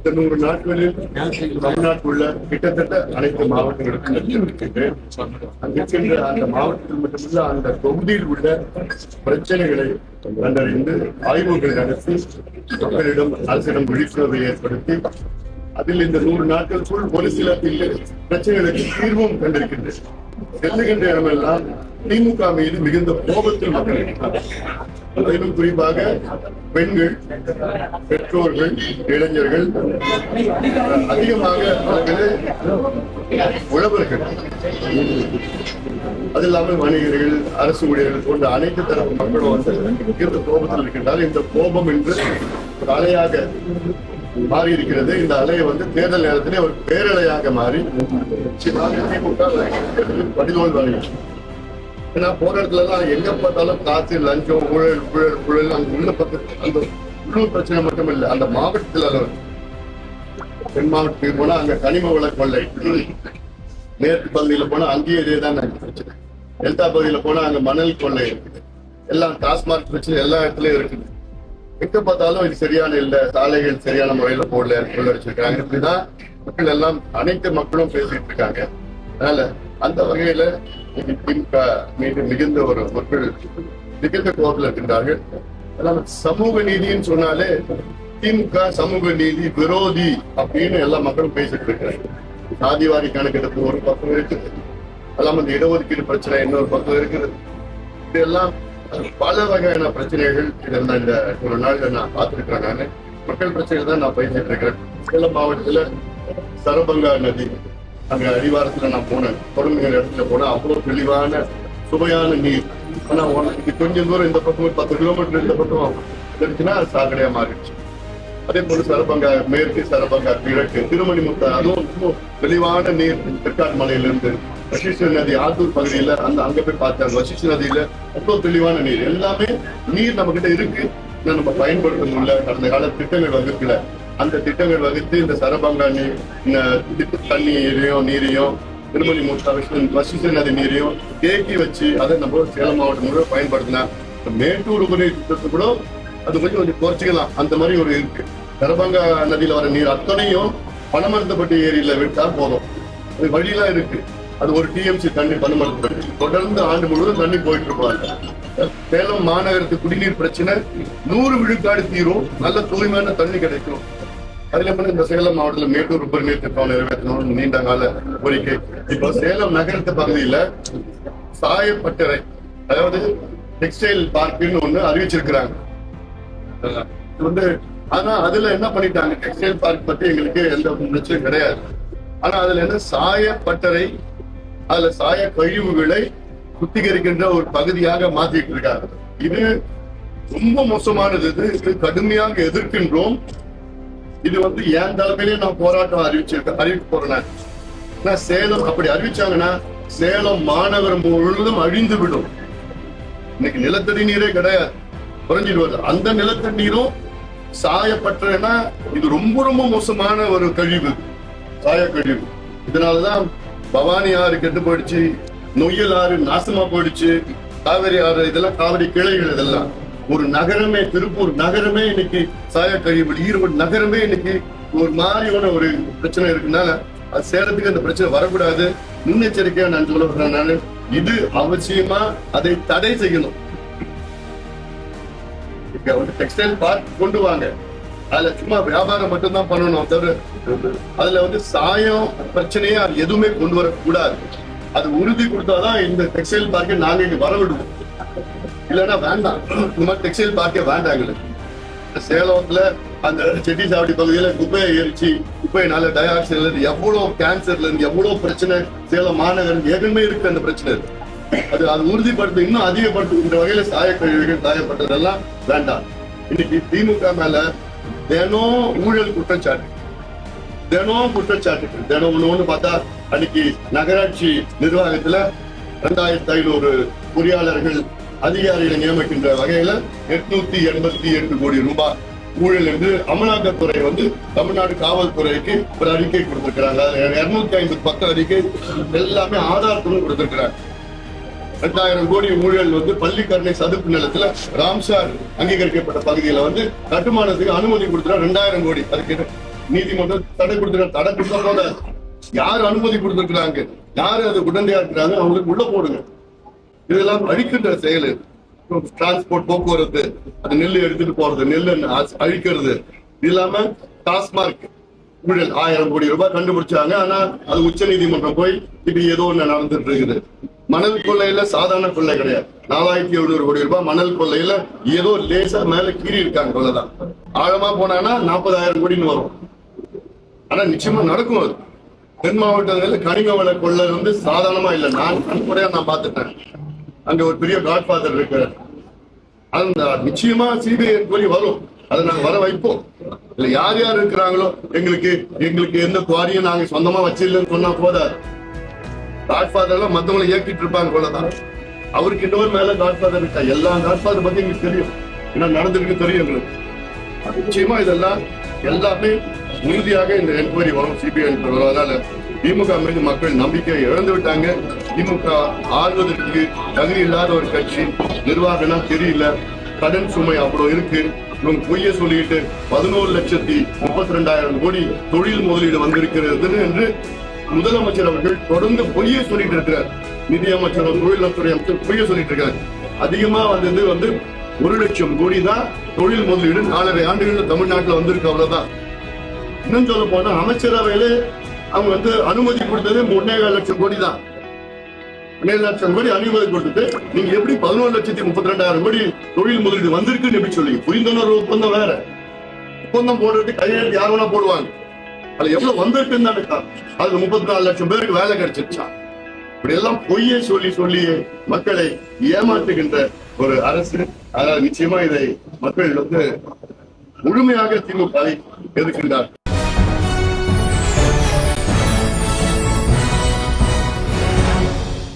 இந்த 100 நாட்களில் தமிழ்நாட்டில் உள்ள கிட்டத்தட்ட அனைத்து மாவட்டங்களுக்கும் அங்கிருக்கின்ற அந்த மாவட்டத்தில் மட்டுமல்ல அந்த தொகுதியில் உள்ள பிரச்சனைகளை கண்டறிந்து ஆய்வுகள் நடத்தி மக்களிடம் அரசிடம் விழிப்புணர்வை ஏற்படுத்தி அதில் இந்த 100 நாட்களுக்குள் ஒரு சில பிரச்சனைகளுக்கு தீர்வும் கண்டிருக்கின்றது. செல்லுகின்ற இடமெல்லாம் திமுக மீது மிகுந்த கோபத்தில் மக்கள் இருக்கிறார்கள். அதிலும் குறிப்பாக பெண்கள், பெற்றோர்கள், இளைஞர்கள், அதிகமாக உழவர்கள், அது இல்லாமல் வணிகர்கள், அரசு ஊழியர்கள் போன்ற அனைத்து தரப்பு மக்களும் மிகுந்த கோபத்தில் இருக்கின்றால் இந்த கோபம் என்று ஒரு அலையாக மாறி இருக்கிறது. இந்த அலையை தேர்தல் நேரத்திலே ஒரு பேரலையாக மாறி திமுக படிதோல் வருகிறது. ஏன்னா போராட்டத்துல எல்லாம் எங்க பார்த்தாலும் காசு, லஞ்சம், ஊழல் அங்க உள்ள பக்கத்து அந்த உள்ளூர் பிரச்சனை மட்டும் இல்லை, அந்த மாவட்டத்தில் தென் மாவட்டத்துக்கு போனா அங்க கனிம வள கொள்ளை, மேற்கு பகுதியில போனா அங்கேயும் இதேதான் பிரச்சனை, டெல்டா பகுதியில போனா அங்க மணல் கொள்ளை இருக்குது, எல்லாம் டாஸ்மாக் பிரச்சனை எல்லா இடத்துலயும் இருக்குது. எங்க பார்த்தாலும் இது சரியான இல்ல, சாலைகள் சரியான முறையில போடல, கொள்ளடிச்சிருக்காங்க. இப்படிதான் மக்கள் எல்லாம் அனைத்து மக்களும் பேசிட்டு இருக்காங்க. அதனால அந்த வகையில திமுக மீது மிகுந்த ஒரு மக்கள் மிகுந்த கோபத்தில் இருக்கின்றார்கள். சமூக நீதினு சொன்னாலே திமுக சமூக நீதி விரோதி அப்படின்னு எல்லா மக்களும் பேசிட்டு இருக்காங்க. சாதிவாரி கணக்கெடுப்பு ஒரு பக்கம் இருக்குது, எல்லாம் இந்த இடஒதுக்கீடு பிரச்சனை இன்னொரு பக்கம் இருக்குது. இதெல்லாம் பல வகையான பிரச்சனைகள் இதெல்லாம் இந்த ஒரு நாள்ல நான் பார்த்திருக்கிறேன். நானு மக்கள் பிரச்சனை தான் நான் பேசிட்டு இருக்கிறேன். சேலம் மாவட்டத்துல சரபங்கா நதி அங்க அடிவாரத்துல நான் போனேன், தொடங்குகிற இடத்துல போனேன். அவ்வளவு தெளிவான சுவையான நீர். ஆனா கொஞ்சம் தூரம் இந்த பக்கம் 10 கிலோமீட்டர் இந்த பக்கம் இருந்துச்சுன்னா சாக்கடையா மாறிடுச்சு. அதே போல சரபங்கா மேற்கு, சரபங்கா கிழக்கு, திருமணிமுத்தா, அதுவும் ரொம்ப தெளிவான நீர். தெற்காடு மலையிலிருந்து வசிஷ்ட நதி ஆத்தூர் பகுதியில அங்க போய் பார்த்தேன். வசிஷ்ட நதியில அவ்வளவு தெளிவான நீர். எல்லாமே நீர் நம்ம கிட்ட இருக்கு, நம்ம பயன்படுத்த முடியல. கடந்த கால திட்டங்கள் வகுக்கல. அந்த திட்டங்கள் வகுத்து இந்த சரபங்கா தண்ணீரையும் நீரையும் திருமணி மூட்டா வசிஷ்ட நதி நீரையும் தேக்கி வச்சு அதை நம்ம சேலம் மாவட்டம் முழுவதும் பயன்படுத்தினா மேட்டூர் உபரி திட்டத்தை கூட அது கொஞ்சம் குறைச்சிக்கலாம். அந்த மாதிரி ஒரு இருக்கு. சரபங்கா நதியில வர நீர் அத்தனையும் பனமரத்தப்பட்டி ஏரியில விட்டால் போதும். அது வழியெல்லாம் இருக்கு. அது ஒரு டிஎம்சி தண்ணி பனமரத்தப்பட்டி தொடர்ந்து ஆண்டு முழுவதும் தண்ணி போயிட்டு இருப்பாங்க. சேலம் மாநகரத்து குடிநீர் பிரச்சனை 100 விழுக்காடு தீரும், நல்ல தூய்மையான தண்ணி கிடைக்கும். அதுல இந்த சேலம் மாவட்டத்தில் மேட்டூர் உபரி நீர் திட்டம் நிறைவேற்றணும் நீண்ட கால கோரிக்கை. இப்போ சேலம் நகரத்து பகுதியில சாயப்பட்டறை, அதாவது டெக்ஸ்டைல் பார்க்குன்னு ஒண்ணு அறிவிச்சிருக்கிறாங்க. ஆனா அதுல என்ன பண்ணிட்டாங்க, டெக்ஸ்டைல் பார்க் பத்தி எங்களுக்கு எந்த பிரச்சனையும் கிடையாது. ஆனா அதுல என்ன சாயப்பட்டறை, அதுல சாய கழிவுகளை சுத்திகரிக்கின்ற ஒரு பகுதியாக மாத்திட்டு இருக்காங்க. இது ரொம்ப மோசமானது. இது கடுமையாக எதிர்க்கின்றோம். இது என் தலைமையிலே நான் போராட்டம் அறிவிக்க போறேன். சேலம் அப்படி அறிவிச்சாங்கன்னா சேலம் மாநகரம் முழுவதும் அழிந்து விடும். இன்னைக்கு நிலத்தடி நீரே கிடையாது, குறைஞ்சிடுவது. அந்த நிலத்தடி நீரும் சாயப்பட்டறைனா இது ரொம்ப ரொம்ப மோசமான ஒரு கழிவு, சாய கழிவு. இதனாலதான் பவானி ஆறு கெட்டு போயிடுச்சு, நொய்யல் ஆறு நாசமா போயிடுச்சு, காவிரி ஆறு இதெல்லாம் காவிரி கிளைகள். இதெல்லாம் ஒரு நகரமே, திருப்பூர் நகரமே இன்னைக்கு சாய கழிவு, ஈரோடு நகரமே இன்னைக்கு ஒரு மாதிரியான ஒரு பிரச்சனை இருக்குனால அது சேலத்துக்கு அந்த பிரச்சனை வரக்கூடாது. முன்னெச்சரிக்கையா நான் சொல்ல நான் இது அவசியமா அதை தடை செய்யணும். டெக்ஸ்டைல் பார்க் கொண்டு வாங்க, அதுல சும்மா வியாபாரம் மட்டும்தான் பண்ணணும். தவிர அதுல சாயம் பிரச்சனையே எதுவுமே கொண்டு வரக்கூடாது. அது உறுதி கொடுத்தாதான் இந்த டெக்ஸ்டைல் பார்க்கை நாங்க இங்க வர விடுவோம். இல்லைன்னா வேண்டாம், இந்த மாதிரி டெக்ஸ்டைல் பார்க்கே வேண்டாங்க. சேலத்துல அந்த செட்டி சாவடி பகுதியில குப்பையை எரிச்சு குப்பையினால டயாக்சைட்ல இருந்து எவ்வளவு கேன்சர்ல இருந்து எவ்வளவு பிரச்சனை சேலம் மாநகரம் ஏற்கனவே இருக்கு. அந்த பிரச்சனை அது உறுதிப்படுத்த இன்னும் அதிகப்படுத்துகின்ற வகையில சாய கழிவுகள் சாயப்பட்டதெல்லாம் வேண்டாம். இன்னைக்கு திமுக மேல தினம் ஊழல் குற்றச்சாட்டு, தினம் ஒண்ணு பார்த்தா அன்னைக்கு நகராட்சி நிர்வாகத்துல 2500 பொறியாளர்கள் அதிகாரிகளை நியமிக்கின்ற வகையில 888 கோடி ரூபாய் ஊழல் என்று அமலாக்கத்துறை தமிழ்நாடு காவல்துறைக்கு ஒரு அறிக்கை கொடுத்திருக்கிறாங்க. 250 பக்க அறிக்கை எல்லாமே ஆதாரத்துடன் கொடுத்திருக்கிறாங்க. 2000 கோடி ஊழல் பள்ளிக்கரணை சதுப்பு நிலத்துல ராம்சார் அங்கீகரிக்கப்பட்ட பகுதியில கட்டுமானத்துக்கு அனுமதி கொடுத்துறா 2000 கோடி. அதுக்கு நீதிமன்றம் தடை கொடுத்துருக்காங்க. தடை கொடுத்த போத யார் அனுமதி கொடுத்திருக்கிறாங்க, யாரு அது உடந்தையா இருக்கிறாங்க, அவங்களுக்கு உள்ள போடுங்க. இதெல்லாம் அழிக்கின்ற செயல். டிரான்ஸ்போர்ட், போக்குவரத்து, அது நெல் எடுத்துட்டு போறது, நெல் அழிக்கிறது. இது இல்லாம டாஸ்மார்க் ஊழல் 1000 கோடி ரூபாய் கண்டுபிடிச்சாங்க. ஆனா அது உச்ச நீதிமன்றம் போய் இப்ப ஏதோ ஒண்ணு நடந்துட்டு இருக்குது. மணல் கொள்ளையில சாதாரண கொள்ளை கிடையாது. 4700 கோடி ரூபாய் மணல் கொள்ளையில ஏதோ லேசா மேல கீறி இருக்காங்க. கொள்ளைதான் ஆழமா போனாங்கன்னா 40,000 கோடின்னு வரும். ஆனா நிச்சயமா நடக்கும். அது தென் மாவட்டங்களில் கனிம வள கொள்ளை வந்து சாதாரணமா இல்லை. நான் கண்முறையா பார்த்துட்டேன். அங்க ஒரு பெரிய காட்ஃபாதர் இருக்காரு. அந்த நிச்சயமா சிபிஐ என்கொயரி வரும். அதை நாங்க வர வைப்போம். இல்ல யார் யார் இருக்கிறாங்களோ எங்களுக்கு எந்த குவாரியும் நாங்க சொந்தமா வச்சிடலன்னு சொன்னா போதாது. காட்ஃபாதர் எல்லாம் மத்தவங்களை இயக்கிட்டு இருப்பாங்க போலதான். அவருக்கு இன்னொரு மேல காட்ஃபாதர் இருக்கா. எல்லா காட்ஃபாதர் பத்தி எங்களுக்கு தெரியும், என்ன நடந்திருக்கு தெரியும் எங்களுக்கு. நிச்சயமா இதெல்லாம் எல்லாமே உறுதியாக இந்த என்கொயரி வரும், சிபிஐ என்கொயரி வரும். அதனால திமுக மீது மக்கள் நம்பிக்கை இழந்து விட்டாங்க. திமுக ஆள்வதற்கு தகுதி இல்லாத ஒரு கட்சி, நிர்வாகம்னா தெரியல, கடன் சுமை அவ்வளவு இருக்கு. இவங்க பொய்ய சொல்லிட்டு 11,32,000 கோடி தொழில் முதலீடு வந்திருக்கிறது என்று முதலமைச்சர் அவர்கள் தொடர்ந்து பொய்ய சொல்லிட்டு இருக்கிறார். நிதியமைச்சர், தொழில்நுட்பத்துறை அமைச்சர் பொய்ய சொல்லிட்டு இருக்காரு. அதிகமா வந்தது 1 லட்சம் கோடி தான் தொழில் முதலீடு 4.5 ஆண்டுகள் தமிழ்நாட்டில் வந்திருக்கு. அவ்வளவுதான். இன்னும் சொல்ல போனா அமைச்சரவையில அவங்க அனுமதி கொடுத்தது 3.25 லட்சம் கோடி தான். 7 லட்சம் கோடி அனுமதி கொடுத்துட்டு நீங்க எப்படி 11,32,000 கோடி தொழில் முதலீடு வந்திருக்குன்னு எப்படி சொல்லுங்க? புரிந்துணர்வு ஒப்பந்தம் வேற. ஒப்பந்தம் போடுறதுக்கு கையெழுத்து யார் வேணா போடுவாங்க. அது எவ்வளவு வந்திருக்குன்னு தான். அது 34 லட்சம் பேருக்கு வேலை கிடைச்சிருச்சா? இப்படி எல்லாம் பொய்யை சொல்லி மக்களை ஏமாற்றுகின்ற ஒரு அரசு. அதனால் நிச்சயமா இதை மக்கள் முழுமையாக திமுகவை எதிர்க்கின்றார்.